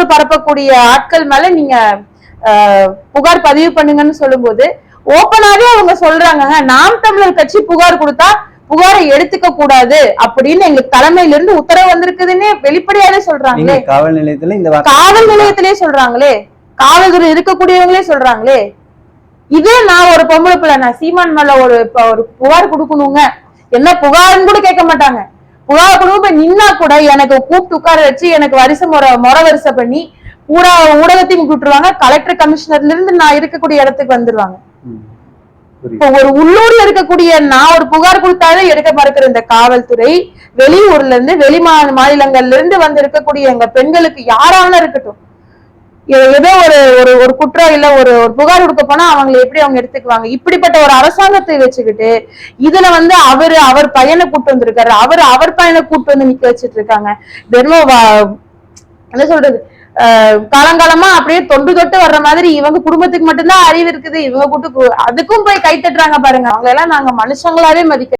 அவதூறு பரப்பக்கூடிய ஆட்கள் மேல நீங்க புகார் பதிவு பண்ணுங்கன்னு சொல்லும்போது ஓப்பனாவே அவங்க சொல்றாங்க, நாம் தமிழர் கட்சி புகார் கொடுத்தா புகாரை எடுத்துக்க கூடாது அப்படின்னு எங்க தலைமையில இருந்து உத்தரவு வந்திருக்குதுன்னு வெளிப்படையாவே சொல்றாங்களே. காவல் நிலையத்துல இந்த காவல் நிலையத்திலே சொல்றாங்களே, காவல்துறை இருக்கக்கூடியவங்களே சொல்றாங்களே. இதே நான் ஒரு பொம்பளை பிள்ளை, நான் சீமான் மேல ஒரு புகார் கொடுக்கணுங்க, என்ன புகார்ன்னு கூட கேட்க மாட்டாங்க. புகார் கொடுக்க நின்னா கூட எனக்கு கூப்பிட்டு உட்கார வச்சு எனக்கு முறை வரிசை பண்ணி பூரா ஊடகத்தையும் கூப்பிட்டுருவாங்க. கலெக்டர் கமிஷனர்ல இருந்து நான் இருக்கக்கூடிய இடத்துக்கு வந்துருவாங்க. இப்போ ஒரு உள்ளூர்ல இருக்கக்கூடிய நான் ஒரு புகார் கொடுத்தாலே எடுக்க மறுக்கிற இந்த காவல்துறை, வெளியூர்ல இருந்து வெளி மாநிலங்கள்ல இருந்து வந்து இருக்கக்கூடிய எங்க பெண்களுக்கு யாராலும் இருக்கட்டும், ஏதோ ஒரு குற்றம் இல்ல ஒரு புகார் கொடுக்க போனா அவங்களை எப்படி அவங்க எடுத்துக்குவாங்க? இப்படிப்பட்ட ஒரு அரசாங்கத்தை வச்சுக்கிட்டு இதுல வந்து அவர் பையனை கூட்டு வந்திருக்காரு, அவர் பையனை கூட்டு வந்து நிக்க வச்சுட்டு இருக்காங்க. வெறும் என்ன சொல்றது, காலங்காலமா அப்படியே தொண்டு தொட்டு வர்ற மாதிரி இவங்க குடும்பத்துக்கு மட்டும்தான் அறிவு இருக்குது, இவங்க கூட்டு அதுக்கும் போய் கை தட்டுறாங்க பாருங்க. அவங்க எல்லாம் நாங்க மனுஷங்களாவே மதிக்க